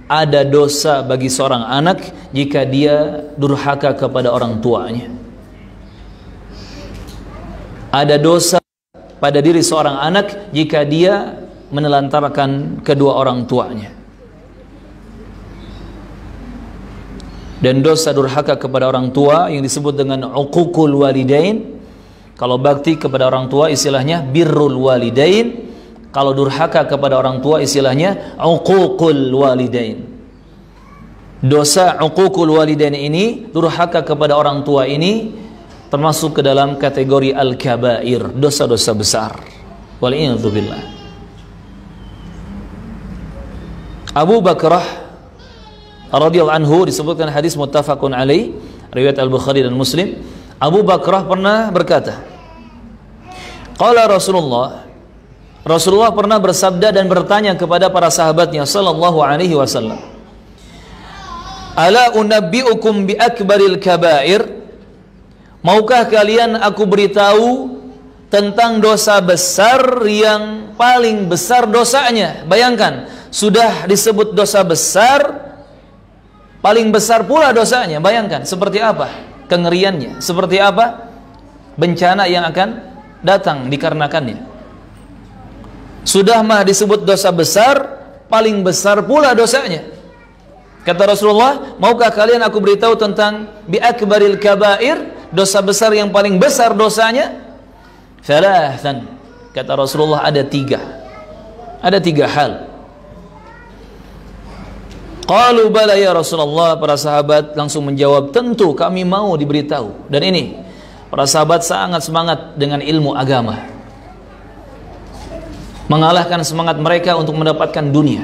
ada dosa bagi seorang anak jika dia durhaka kepada orang tuanya. Ada dosa pada diri seorang anak jika dia menelantarkan kedua orang tuanya. Dan dosa durhaka kepada orang tua yang disebut dengan uququl walidain. Kalau bakti kepada orang tua istilahnya birrul walidain. Kalau durhaka kepada orang tua istilahnya uququl walidain. Dosa uququl walidain ini, durhaka kepada orang tua ini termasuk ke dalam kategori al-kabair, dosa-dosa besar. Wal'iyadzubillah. Abu Bakrah radhiyallahu anhu, disebutkan hadis muttafaqun alaih, riwayat Al-Bukhari dan Muslim. Abu Bakrah pernah berkata, qala Rasulullah pernah bersabda dan bertanya kepada para sahabatnya sallallahu alaihi wasallam, ala unabbiukum bi akbaril kabair, maukah kalian aku beritahu tentang dosa besar yang paling besar dosanya? Bayangkan, sudah disebut dosa besar, paling besar pula dosanya. Bayangkan seperti apa kengeriannya, seperti apa bencana yang akan datang dikarenakannya. Sudah mah disebut dosa besar, paling besar pula dosanya. Kata Rasulullah, maukah kalian aku beritahu tentang bi akbaril kabair, dosa besar yang paling besar dosanya? Thalathan, kata Rasulullah, ada tiga hal. Qalu bala ya Rasulullah, para sahabat langsung menjawab, tentu kami mau diberitahu. Dan ini para sahabat sangat semangat dengan ilmu agama, mengalahkan semangat mereka untuk mendapatkan dunia.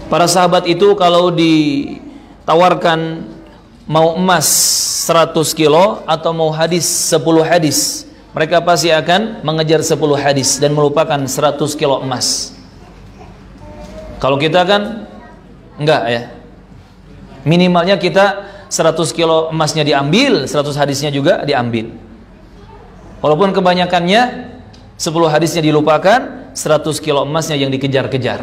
Para sahabat itu kalau ditawarkan mau emas 100 kilo atau mau hadis 10 hadis, mereka pasti akan mengejar 10 hadis dan melupakan 100 kilo emas. Kalau kita kan enggak ya, minimalnya kita 100 kilo emasnya diambil, 100 hadisnya juga diambil. Walaupun kebanyakannya 10 hadisnya dilupakan, 100 kilo emasnya yang dikejar-kejar.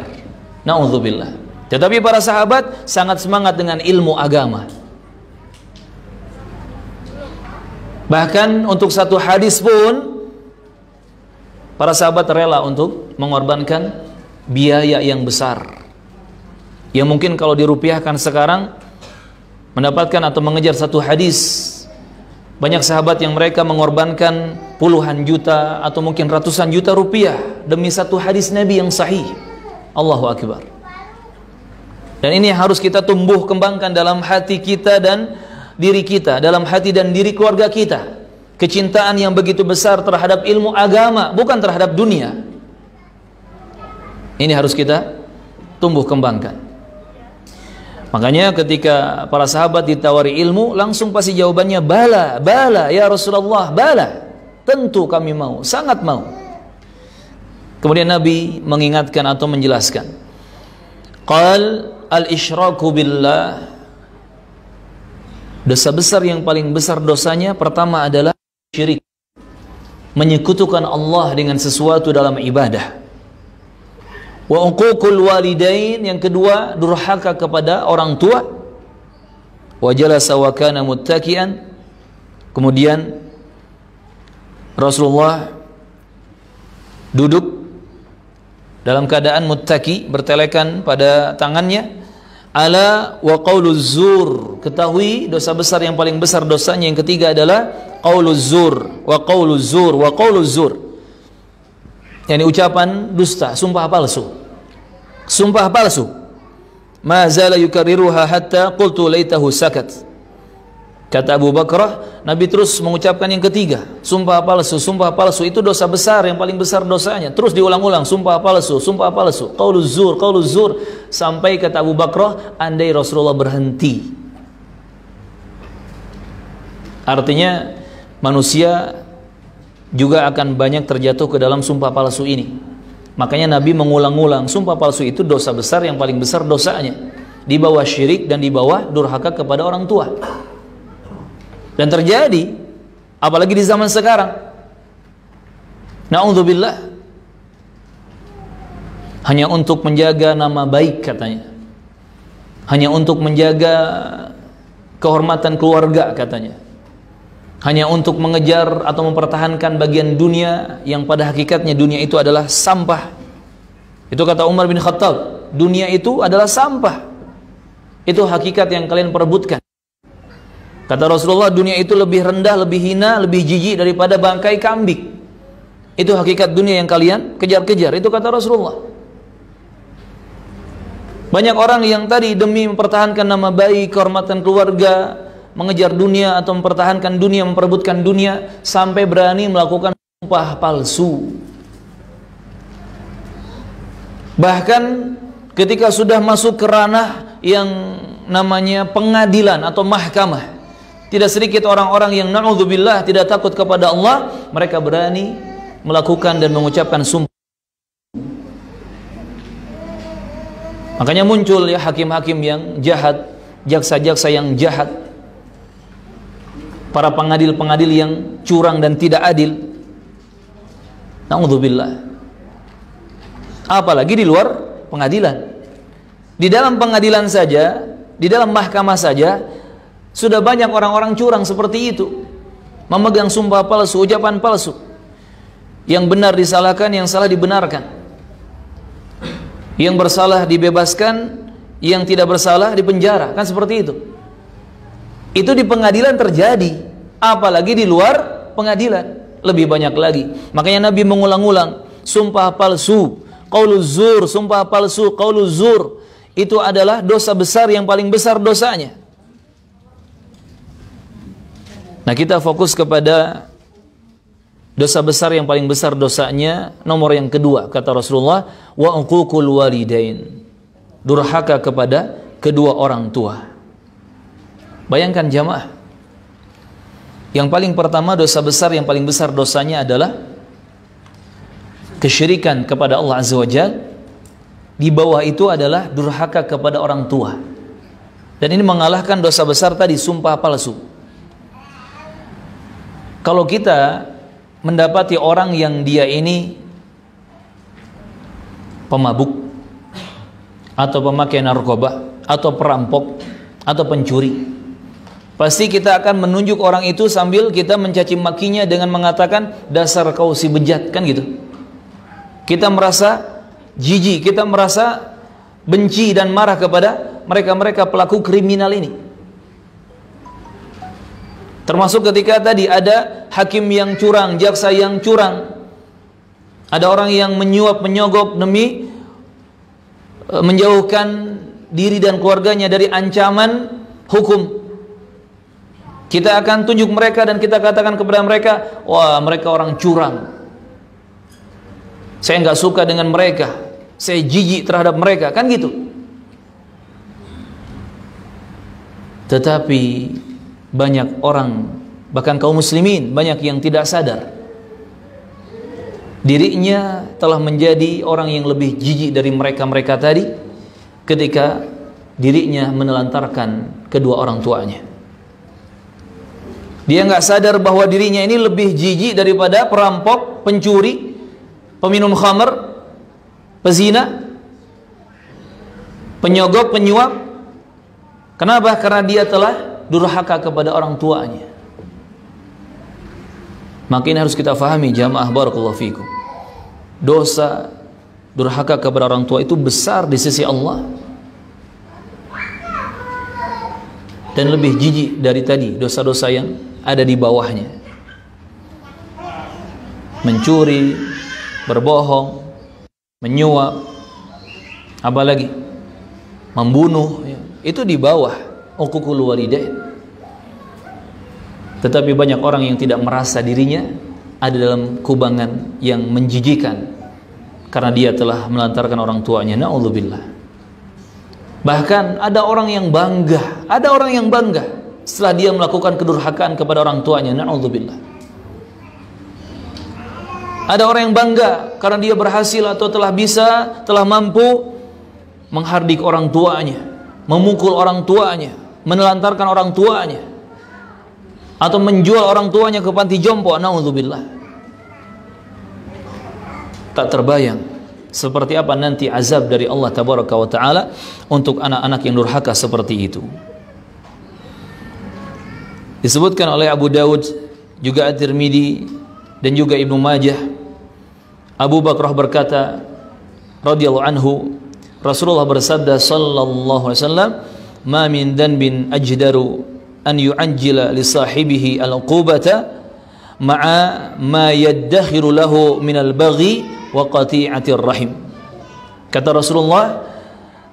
Na'udzubillah. Tetapi para sahabat sangat semangat dengan ilmu agama. Bahkan untuk satu hadis pun para sahabat rela untuk mengorbankan biaya yang besar, yang mungkin kalau dirupiahkan sekarang mendapatkan atau mengejar satu hadis, banyak sahabat yang mereka mengorbankan puluhan juta atau mungkin ratusan juta rupiah demi satu hadis Nabi yang sahih. Allahu Akbar. Dan ini harus kita tumbuh kembangkan dalam hati kita dan diri kita, dalam hati dan diri keluarga kita. Kecintaan yang begitu besar terhadap ilmu agama, bukan terhadap dunia. Ini harus kita tumbuh kembangkan. Makanya ketika para sahabat ditawari ilmu, langsung pasti jawabannya bala, bala ya Rasulullah, bala. Tentu kami mau, sangat mau. Kemudian Nabi mengingatkan atau menjelaskan. Qal al-isyraku billah. Dosa besar yang paling besar dosanya pertama adalah syirik. Menyekutukan Allah dengan sesuatu dalam ibadah. Wa uququl walidain, yang kedua durhaka kepada orang tua. Wa jalasa wa kana muttaki'an. Kemudian Rasulullah duduk dalam keadaan muttaki, bertelekan pada tangannya. Ala wa qauluz zur, ketahui dosa besar yang paling besar dosanya yang ketiga adalah qauluz zur wa qauluz zur wa qauluz zur. Yani ucapan dusta, sumpah palsu. Sumpah palsu. Ma zala yukarriruha hatta qultu laitahu sakat. Kata Abu Bakrah, Nabi terus mengucapkan yang ketiga, sumpah palsu. Sumpah palsu itu dosa besar yang paling besar dosanya. Terus diulang-ulang, sumpah palsu, sumpah palsu, qauluz zur, sampai kata Abu Bakrah, andai Rasulullah berhenti. Artinya manusia juga akan banyak terjatuh ke dalam sumpah palsu ini. Makanya Nabi mengulang-ulang, sumpah palsu itu dosa besar yang paling besar dosanya, di bawah syirik dan di bawah durhaka kepada orang tua. Dan terjadi apalagi di zaman sekarang. Na'udzubillah. hanya untuk menjaga nama baik katanya, hanya untuk menjaga kehormatan keluarga katanya, hanya untuk mengejar atau mempertahankan bagian dunia yang pada hakikatnya dunia itu adalah sampah. Itu kata Umar bin Khattab, dunia itu adalah sampah. Itu hakikat yang kalian perebutkan. Kata Rasulullah, dunia itu lebih rendah, lebih hina, lebih jijik daripada bangkai kambing. Itu hakikat dunia yang kalian kejar-kejar. Itu kata Rasulullah. Banyak orang yang tadi demi mempertahankan nama baik, kehormatan keluarga, mengejar dunia atau mempertahankan dunia, memperebutkan dunia, sampai berani melakukan sumpah palsu. Bahkan ketika sudah masuk ke ranah yang namanya pengadilan atau mahkamah, tidak sedikit orang-orang yang na'udzubillah tidak takut kepada Allah, mereka berani melakukan dan mengucapkan sumpah. Makanya muncul ya hakim-hakim yang jahat, jaksa-jaksa yang jahat, para pengadil-pengadil yang curang dan tidak adil. Na'udzubillah. Apalagi di luar pengadilan. Di dalam pengadilan saja, di dalam mahkamah saja, sudah banyak orang-orang curang seperti itu, memegang sumpah palsu, ucapan palsu. Yang benar disalahkan, yang salah dibenarkan, yang bersalah dibebaskan, yang tidak bersalah dipenjara. Kan seperti itu. Itu di pengadilan terjadi, apalagi di luar pengadilan lebih banyak lagi. Makanya Nabi mengulang-ulang sumpah palsu, qauluz zur, sumpah palsu, qauluz zur, itu adalah dosa besar yang paling besar dosanya. Nah, kita fokus kepada dosa besar yang paling besar dosanya. Nomor yang kedua, kata Rasulullah, wa uququl walidain, durhaka kepada kedua orang tua. Bayangkan jamaah, yang paling pertama dosa besar yang paling besar dosanya adalah kesyirikan kepada Allah Azza wa Jalla. Di bawah itu adalah durhaka kepada orang tua. Dan ini mengalahkan dosa besar tadi, sumpah palsu. Kalau kita mendapati orang yang dia ini pemabuk, atau pemakai narkoba, atau perampok, atau pencuri, pasti kita akan menunjuk orang itu sambil kita mencaci makinya dengan mengatakan, dasar kau si bejat, kan gitu. Kita merasa jijik, kita merasa benci dan marah kepada mereka-mereka pelaku kriminal ini. Termasuk ketika tadi ada hakim yang curang, jaksa yang curang, ada orang yang menyuap, menyogok demi menjauhkan diri dan keluarganya dari ancaman hukum. Kita akan tunjuk mereka dan kita katakan kepada mereka, wah, mereka orang curang, saya nggak suka dengan mereka, saya jijik terhadap mereka, kan gitu. Tetapi banyak orang, bahkan kaum muslimin, banyak yang tidak sadar dirinya telah menjadi orang yang lebih jijik dari mereka-mereka tadi ketika dirinya menelantarkan kedua orang tuanya. Dia nggak sadar bahwa dirinya ini lebih jijik daripada perampok, pencuri, peminum khamr, pezina, penyogok, penyuap. Kenapa? Karena dia telah durhaka kepada orang tuanya. Maka ini harus kita fahami jamaah, barakallahu fikum. Dosa durhaka kepada orang tua itu besar di sisi Allah, dan lebih jijik dari tadi dosa-dosa yang ada di bawahnya. Mencuri, berbohong, menyuap, apalagi membunuh, itu di bawah uququl walidain. Tetapi banyak orang yang tidak merasa dirinya ada dalam kubangan yang menjijikan karena dia telah melantarkan orang tuanya. Na'udzubillah. Bahkan ada orang yang bangga, setelah dia melakukan kedurhakaan kepada orang tuanya. Na'udzubillah. Ada orang yang bangga karena dia berhasil atau telah mampu menghardik orang tuanya, memukul orang tuanya, menelantarkan orang tuanya, atau menjual orang tuanya ke panti jompo. Na'udzubillah. Tak terbayang seperti apa nanti azab dari Allah tabaraka wa taala untuk anak-anak yang durhaka seperti itu. Disebutkan oleh Abu Dawud, juga At-Tirmidzi dan juga Ibnu Majah, Abu Bakrah berkata radhiyallahu anhu, Rasulullah bersabda sallallahu alaihi wasallam, "Ma min dhanbin ajdaru an yu'ajjila li sahibihi al-uqubata ma'a ma yaddakhiru lahu min al-baghi wa qati'atir rahim." Kata Rasulullah,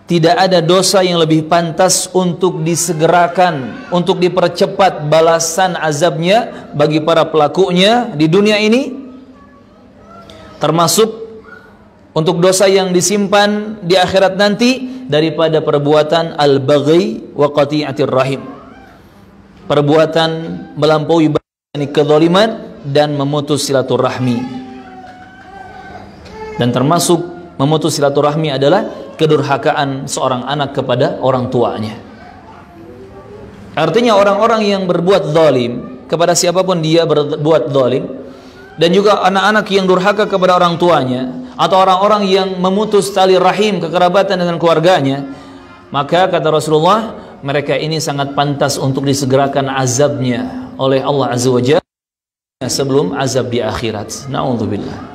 tidak ada dosa yang lebih pantas untuk disegerakan, untuk dipercepat balasan azabnya bagi para pelakunya di dunia ini, termasuk untuk dosa yang disimpan di akhirat nanti, daripada perbuatan al-baghi wa qati'atir rahim, perbuatan melampaui kezaliman dan memutus silaturahmi. Dan termasuk memutus silaturahmi adalah kedurhakaan seorang anak kepada orang tuanya. Artinya orang-orang yang berbuat zalim kepada siapapun dia berbuat zalim, dan juga anak-anak yang durhaka kepada orang tuanya, atau orang-orang yang memutus tali rahim kekerabatan dengan keluarganya, maka kata Rasulullah, mereka ini sangat pantas untuk disegerakan azabnya oleh Allah Azza wa Jalla sebelum azab di akhirat. Na'udzubillah.